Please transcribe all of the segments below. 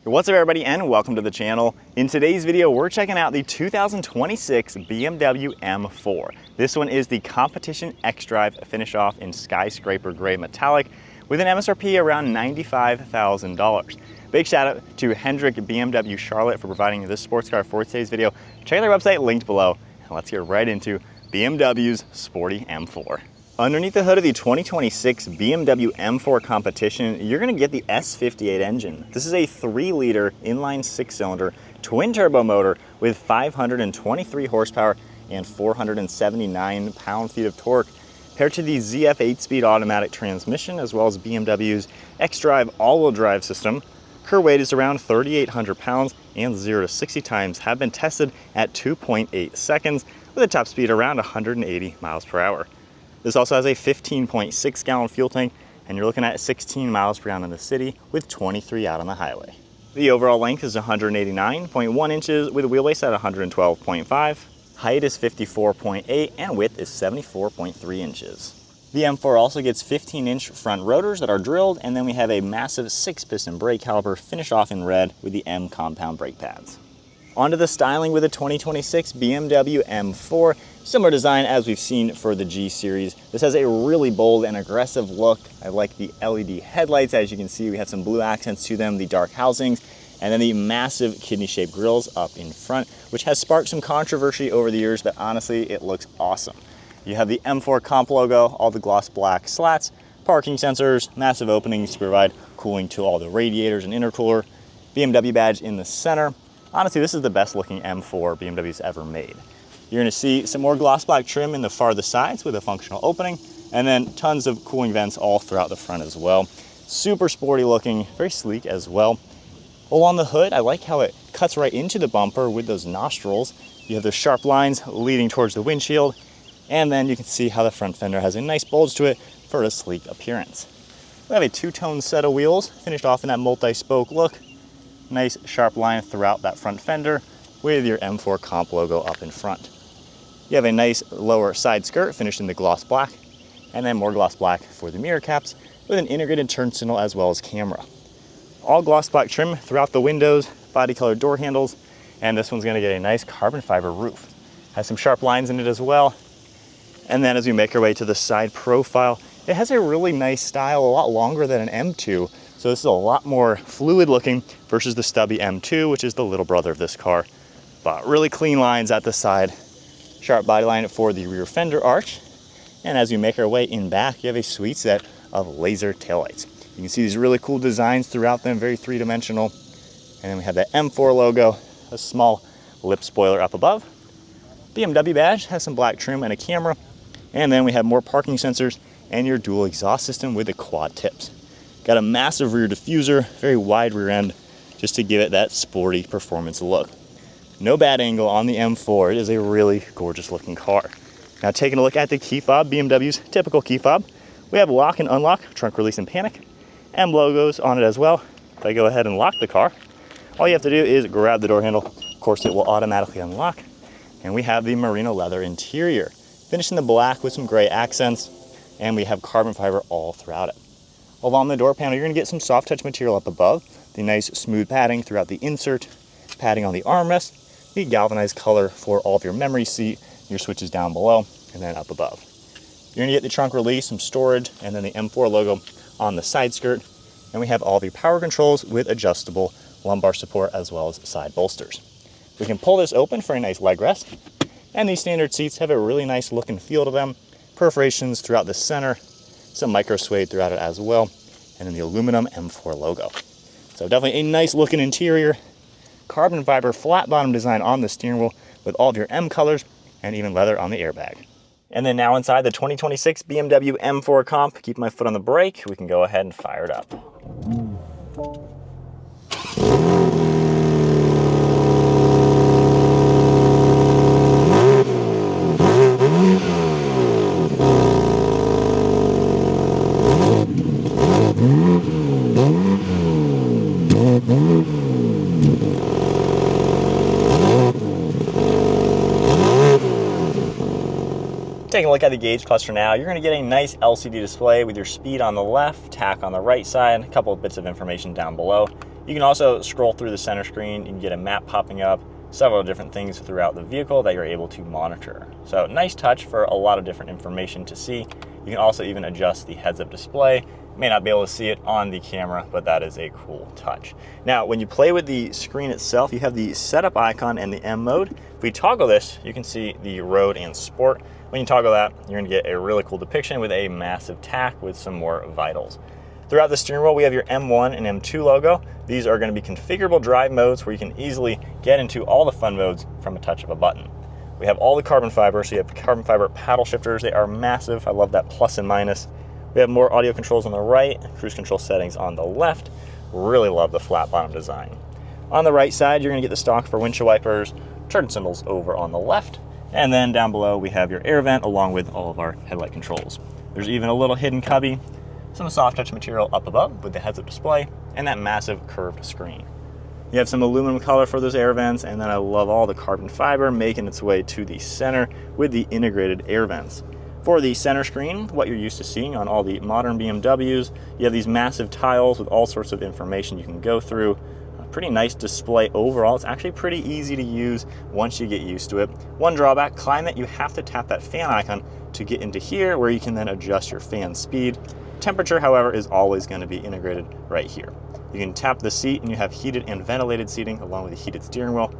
What's up everybody and welcome to the channel. In today's video, we're checking out the 2026 BMW M4. This one is the Competition xDrive finish off in Skyscraper gray metallic with an MSRP around $95,000. Big shout out to Hendrick BMW Charlotte for providing this sports car for today's video. Check out their website linked below and let's get right into BMW's sporty M4. Underneath the hood of the 2026 BMW M4 Competition, you're going to get the S58 engine. This is a 3-liter inline 6-cylinder twin-turbo motor with 523 horsepower and 479 pound-feet of torque, paired to the ZF 8-speed automatic transmission, as well as BMW's xDrive all-wheel drive system. Curb weight is around 3,800 pounds, and 0 to 60 times have been tested at 2.8 seconds, with a top speed around 180 miles per hour. This also has a 15.6 gallon fuel tank, and you're looking at 16 miles per gallon in the city with 23 out on the highway. The overall length is 189.1 inches with a wheelbase at 112.5. Height is 54.8 and width is 74.3 inches. The M4 also gets 15-inch front rotors that are drilled, and then we have a massive 6-piston brake caliper finished off in red with the M compound brake pads. Onto the styling with the 2026 BMW M4. Similar design as we've seen for the G series. This has a really bold and aggressive look. I like the LED headlights. As you can see, we have some blue accents to them, the dark housings, and then the massive kidney-shaped grills up in front, which has sparked some controversy over the years, but honestly, it looks awesome. You have the M4 Comp logo, all the gloss black slats, parking sensors, massive openings to provide cooling to all the radiators and intercooler, BMW badge in the center. Honestly, this is the best looking M4 BMW's ever made. You're gonna see some more gloss black trim in the farthest sides with a functional opening, and then tons of cooling vents all throughout the front as well. Super sporty looking, very sleek as well. Along the hood, I like how it cuts right into the bumper with those nostrils. You have those sharp lines leading towards the windshield, and then you can see how the front fender has a nice bulge to it for a sleek appearance. We have a two-tone set of wheels finished off in that multi-spoke look. Nice sharp line throughout that front fender with your M4 Comp logo up in front. You have a nice lower side skirt finished in the gloss black, and then more gloss black for the mirror caps with an integrated turn signal as well as camera. All gloss black trim throughout the windows, body colored door handles, and this one's gonna get a nice carbon fiber roof. Has some sharp lines in it as well. And then as we make our way to the side profile, it has a really nice style, a lot longer than an M2. So this is a lot more fluid looking versus the stubby M2, which is the little brother of this car. But really clean lines at the side, sharp body line for the rear fender arch. And as we make our way in back, you have a sweet set of laser taillights. You can see these really cool designs throughout them, very three-dimensional. And then we have the M4 logo, a small lip spoiler up above. BMW badge has some black trim and a camera. And then we have more parking sensors and your dual exhaust system with the quad tips. Got a massive rear diffuser, very wide rear end, just to give it that sporty performance look. No bad angle on the M4. It is a really gorgeous looking car. Now taking a look at the key fob, BMW's typical key fob. We have lock and unlock, trunk release and panic, M logos on it as well. If I go ahead and lock the car, all you have to do is grab the door handle. Of course, it will automatically unlock. And we have the merino leather interior, finished in the black with some gray accents, and we have carbon fiber all throughout it. Along the door panel, you're gonna get some soft touch material up above, the nice smooth padding throughout the insert, padding on the armrest, the galvanized color for all of your memory seat, your switches down below, and then up above. You're gonna get the trunk release, some storage, and then the M4 logo on the side skirt. And we have all of your power controls with adjustable lumbar support as well as side bolsters. We can pull this open for a nice leg rest. And these standard seats have a really nice look and feel to them. Perforations throughout the center, some micro suede throughout it as well, and then the aluminum M4 logo. So definitely a nice looking interior, carbon fiber flat bottom design on the steering wheel with all of your M colors and even leather on the airbag. And then now inside the 2026 BMW M4 Comp, keep my foot on the brake, we can go ahead and fire it up. Taking a look at the gauge cluster now, you're going to get a nice LCD display with your speed on the left, tack on the right side, a couple of bits of information down below. You can also scroll through the center screen. You can get a map popping up, several different things throughout the vehicle that you're able to monitor. So nice touch for a lot of different information to see. You can also even adjust the heads-up display. You may not be able to see it on the camera, but that is a cool touch. Now, when you play with the screen itself, you have the setup icon and the M mode. If we toggle this, you can see the road and sport. When you toggle that, you're gonna get a really cool depiction with a massive tack with some more vitals. Throughout the steering wheel, we have your M1 and M2 logo. These are gonna be configurable drive modes where you can easily get into all the fun modes from a touch of a button. We have all the carbon fiber, so you have carbon fiber paddle shifters. They are massive. I love that plus and minus. We have more audio controls on the right, cruise control settings on the left. Really love the flat bottom design. On the right side, you're gonna get the stock for windshield wipers, turn signals over on the left, and then down below we have your air vent along with all of our headlight controls. There's even a little hidden cubby, some soft touch material up above with the heads-up display, and that massive curved screen. You have some aluminum color for those air vents, and then I love all the carbon fiber making its way to the center with the integrated air vents. For the center screen, what you're used to seeing on all the modern BMWs, you have these massive tiles with all sorts of information you can go through. A pretty nice display overall. It's actually pretty easy to use once you get used to it. One drawback, climate, you have to tap that fan icon to get into here where you can then adjust your fan speed. Temperature, however, is always going to be integrated right here. You can tap the seat and you have heated and ventilated seating along with the heated steering wheel.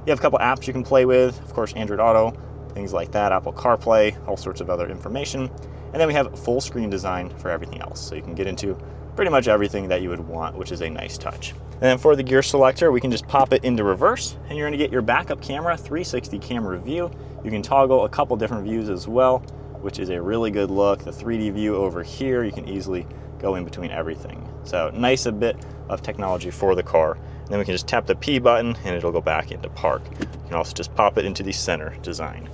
You have a couple apps you can play with, of course, Android Auto, things like that, Apple CarPlay, all sorts of other information. And then we have full screen design for everything else. So you can get into pretty much everything that you would want, which is a nice touch. And then for the gear selector, we can just pop it into reverse and you're gonna get your backup camera, 360 camera view. You can toggle a couple different views as well, which is a really good look. The 3D view over here, you can easily go in between everything. So nice a bit of technology for the car. And then we can just tap the P button and it'll go back into park. You can also just pop it into the center design.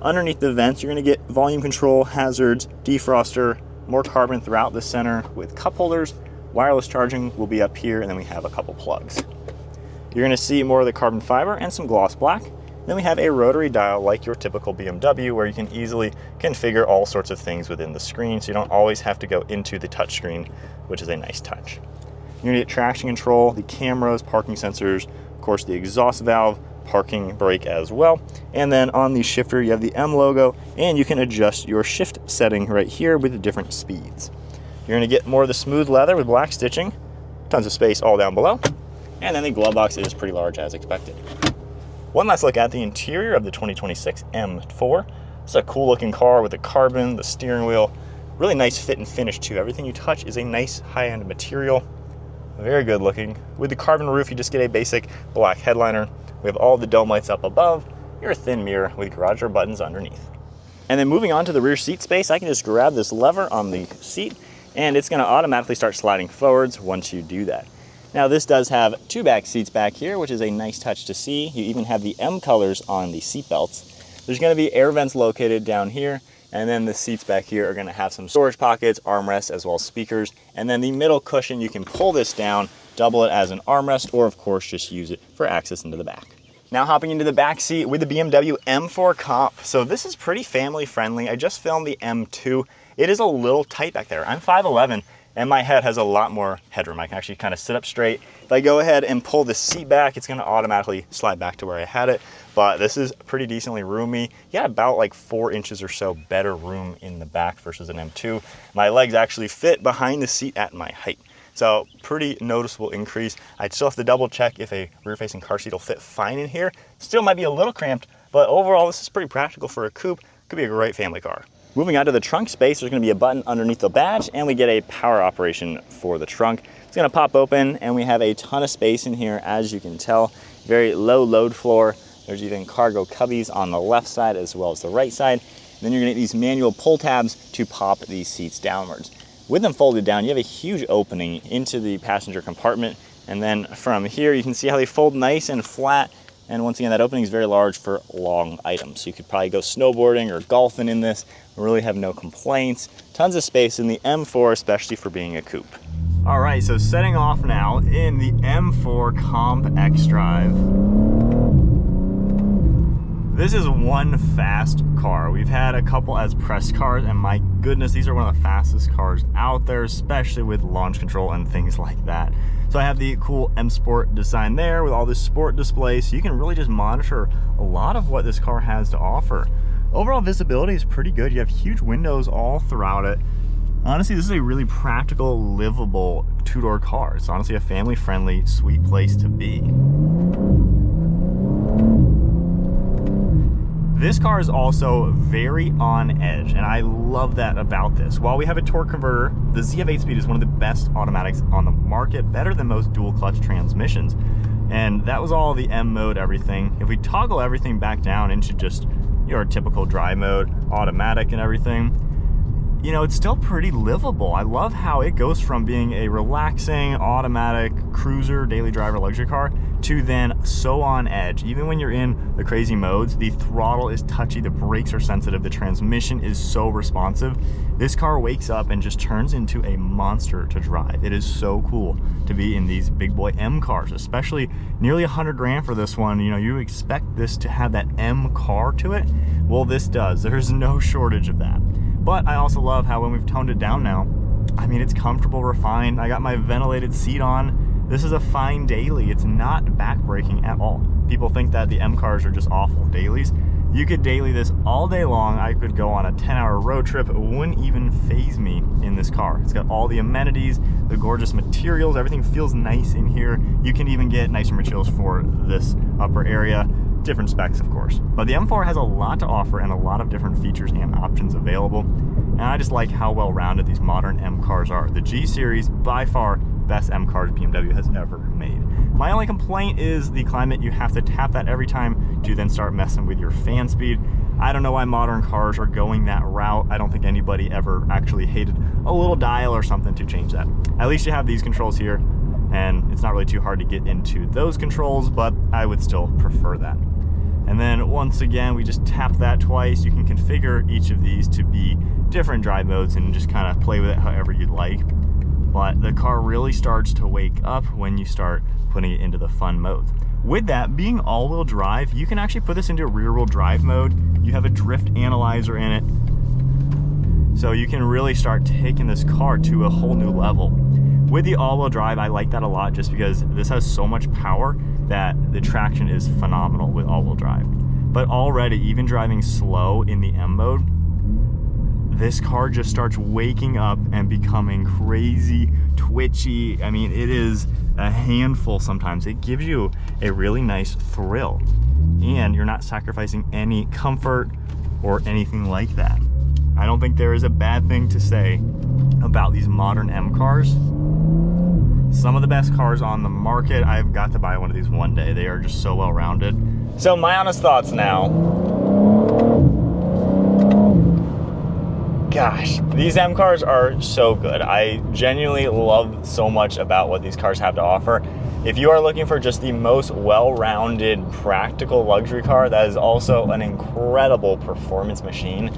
Underneath the vents, you're gonna get volume control, hazards, defroster, more carbon throughout the center with cup holders. Wireless charging will be up here, and then we have a couple plugs. You're gonna see more of the carbon fiber and some gloss black. Then we have a rotary dial like your typical BMW where you can easily configure all sorts of things within the screen, so you don't always have to go into the touch screen, which is a nice touch. You're gonna get traction control, the cameras, parking sensors, of course the exhaust valve, parking brake as well. And then on the shifter, you have the M logo, and you can adjust your shift setting right here with the different speeds. You're gonna get more of the smooth leather with black stitching, tons of space all down below. And then the glove box is pretty large as expected. One last look at the interior of the 2026 M4. It's a cool looking car with the carbon, the steering wheel, really nice fit and finish too. Everything you touch is a nice high-end material. Very good looking. With the carbon roof, you just get a basic black headliner. We have all the dome lights up above, your thin mirror with garage door buttons underneath. And then moving on to the rear seat space, I can just grab this lever on the seat and it's gonna automatically start sliding forwards once you do that. Now this does have two back seats back here, which is a nice touch to see. You even have the M colors on the seat belts. There's gonna be air vents located down here, and then the seats back here are gonna have some storage pockets, armrests, as well as speakers. And then the middle cushion, you can pull this down, double it as an armrest, or of course just use it for access into the back. Now hopping into the back seat with the BMW M4 Comp. So this is pretty family friendly. I just filmed the M2. It is a little tight back there. I'm 5'11", and my head has a lot more headroom. I can actually kind of sit up straight. If I go ahead and pull the seat back, it's gonna automatically slide back to where I had it. But this is pretty decently roomy. You got about like 4 inches or so better room in the back versus an M2. My legs actually fit behind the seat at my height. So pretty noticeable increase. I'd still have to double check if a rear-facing car seat will fit fine in here. Still might be a little cramped, but overall this is pretty practical for a coupe. Could be a great family car. Moving on to the trunk space, there's gonna be a button underneath the badge, and we get a power operation for the trunk. It's gonna pop open, and we have a ton of space in here, as you can tell. Very low load floor. There's even cargo cubbies on the left side as well as the right side. And then you're gonna get these manual pull tabs to pop these seats downwards. With them folded down, you have a huge opening into the passenger compartment. And then from here, you can see how they fold nice and flat. And once again, that opening is very large for long items. So you could probably go snowboarding or golfing in this. Really have no complaints. Tons of space in the M4, especially for being a coupe. All right, so setting off now in the M4 Comp xDrive. This is one fast car. We've had a couple as press cars, and my goodness, these are one of the fastest cars out there, especially with launch control and things like that. So I have the cool M Sport design there with all this sport display, so you can really just monitor a lot of what this car has to offer. Overall visibility is pretty good. You have huge windows all throughout it. Honestly, this is a really practical, livable two-door car. It's honestly a family-friendly, sweet place to be. This car is also very on edge, and I love that about this. While we have a torque converter, the ZF 8-speed is one of the best automatics on the market, better than most dual clutch transmissions. And that was all the M mode, everything. If we toggle everything back down into just your typical drive mode, automatic and everything, you know, it's still pretty livable. I love how it goes from being a relaxing, automatic cruiser, daily driver luxury car to then so on edge. Even when you're in the crazy modes, the throttle is touchy, the brakes are sensitive, the transmission is so responsive. This car wakes up and just turns into a monster to drive. It is so cool to be in these big boy M cars, especially nearly 100 grand for this one. You know, you expect this to have that M car to it. Well, this does. There's no shortage of that. But I also love how when we've toned it down now, I mean, it's comfortable, refined. I got my ventilated seat on. This is a fine daily. It's not backbreaking at all. People think that the M cars are just awful dailies. You could daily this all day long. I could go on a 10-hour road trip. It wouldn't even faze me in this car. It's got all the amenities, the gorgeous materials. Everything feels nice in here. You can even get nicer materials for this upper area. Different specs, of course. But the M4 has a lot to offer and a lot of different features and options available. And I just like how well-rounded these modern M cars are. The G series, by far, best M cars BMW has ever made. My only complaint is the climate. You have to tap that every time to then start messing with your fan speed. I don't know why modern cars are going that route. I don't think anybody ever actually hated a little dial or something to change that. At least you have these controls here, and it's not really too hard to get into those controls, but I would still prefer that. And then once again, we just tap that twice. You can configure each of these to be different drive modes and just kind of play with it however you'd like. But the car really starts to wake up when you start putting it into the fun modes. With that, being all-wheel drive, you can actually put this into rear-wheel drive mode. You have a drift analyzer in it. So you can really start taking this car to a whole new level. With the all-wheel drive, I like that a lot just because this has so much power that the traction is phenomenal with all-wheel drive. But already, even driving slow in the M mode, this car just starts waking up and becoming crazy, twitchy. I mean, it is a handful sometimes. It gives you a really nice thrill, and you're not sacrificing any comfort or anything like that. I don't think there is a bad thing to say about these modern M cars. Some of the best cars on the market. I've got to buy one of these one day. They are just so well-rounded. So my honest thoughts now. Gosh, these M cars are so good. I genuinely love so much about what these cars have to offer. If you are looking for just the most well-rounded, practical luxury car that is also an incredible performance machine,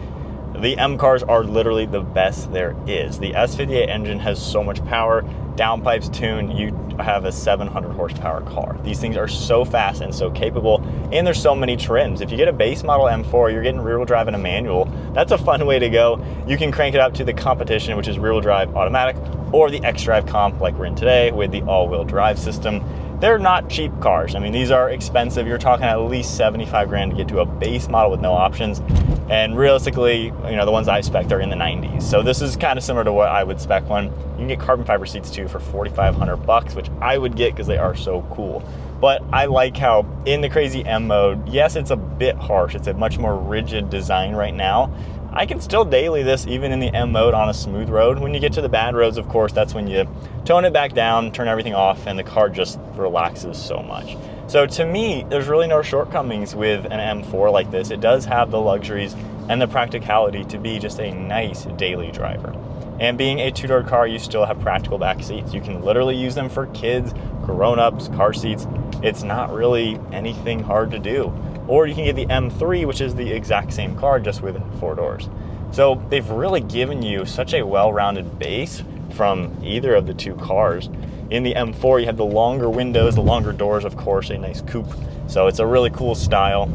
the M cars are literally the best there is. The S58 engine has so much power. Downpipes tuned, you have a 700 horsepower car. These things are so fast and so capable, and there's so many trims. If you get a base model M4, you're getting rear-wheel drive and a manual. That's a fun way to go. You can crank it up to the Competition, which is rear-wheel drive automatic, or the xDrive Comp like we're in today with the all-wheel drive system. They're not cheap cars. I mean, these are expensive. You're talking at least 75 grand to get to a base model with no options. And realistically, you know, the ones I spec are in the 90s. So this is kind of similar to what I would spec one. You can get carbon fiber seats too for 4,500 bucks, which I would get because they are so cool. But I like how in the crazy M mode, yes, it's a bit harsh. It's a much more rigid design right now. I can still daily this even in the M mode on a smooth road. When you get to the bad roads, of course, that's when you tone it back down, turn everything off, and the car just relaxes so much. So to me, there's really no shortcomings with an M4 like this. It does have the luxuries and the practicality to be just a nice daily driver. And being a two-door car, you still have practical back seats. You can literally use them for kids, grown-ups, car seats. It's not really anything hard to do. Or you can get the M3, which is the exact same car, just with 4 doors. So they've really given you such a well-rounded base from either of the two cars. In the M4, you have the longer windows, the longer doors, of course, a nice coupe. So it's a really cool style.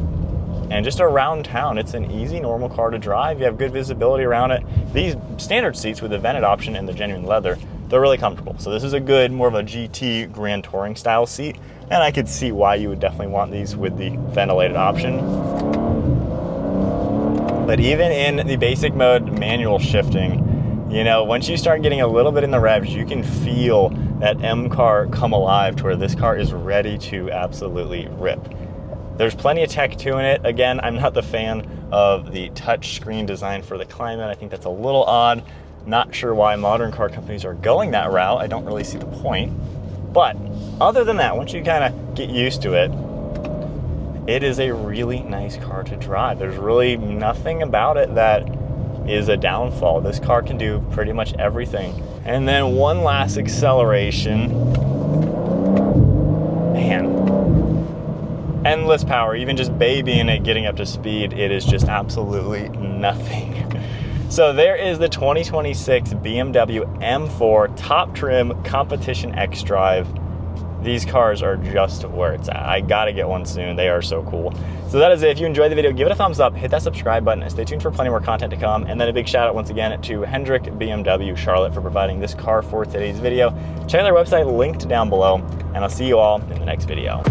And just around town, it's an easy, normal car to drive. You have good visibility around it. These standard seats with the vented option and the genuine leather, they're really comfortable. So this is a good, more of a GT Grand Touring style seat. And I could see why you would definitely want these with the ventilated option. But even in the basic mode manual shifting, you know, once you start getting a little bit in the revs, you can feel that M car come alive to where this car is ready to absolutely rip. There's plenty of tech to in it. Again, I'm not the fan of the touch screen design for the Climate. I think that's a little odd. Not sure why modern car companies are going that route. I don't really see the point. But other than that, once you kind of get used to it, it is a really nice car to drive. There's really nothing about it that is a downfall. This car can do pretty much everything. And then one last acceleration. Man. Endless power, even just babying it, getting up to speed, it is just absolutely nothing. So there is the 2026 BMW M4 top trim competition xDrive. These cars are just where it's at. I gotta get one soon. They are so cool. So that is it. If you enjoyed the video, give it a thumbs up, hit that subscribe button, and stay tuned for plenty more content to come. And then a big shout out once again to Hendrick BMW Charlotte for providing this car for today's video. Check out their website linked down below, and I'll see you all in the next video.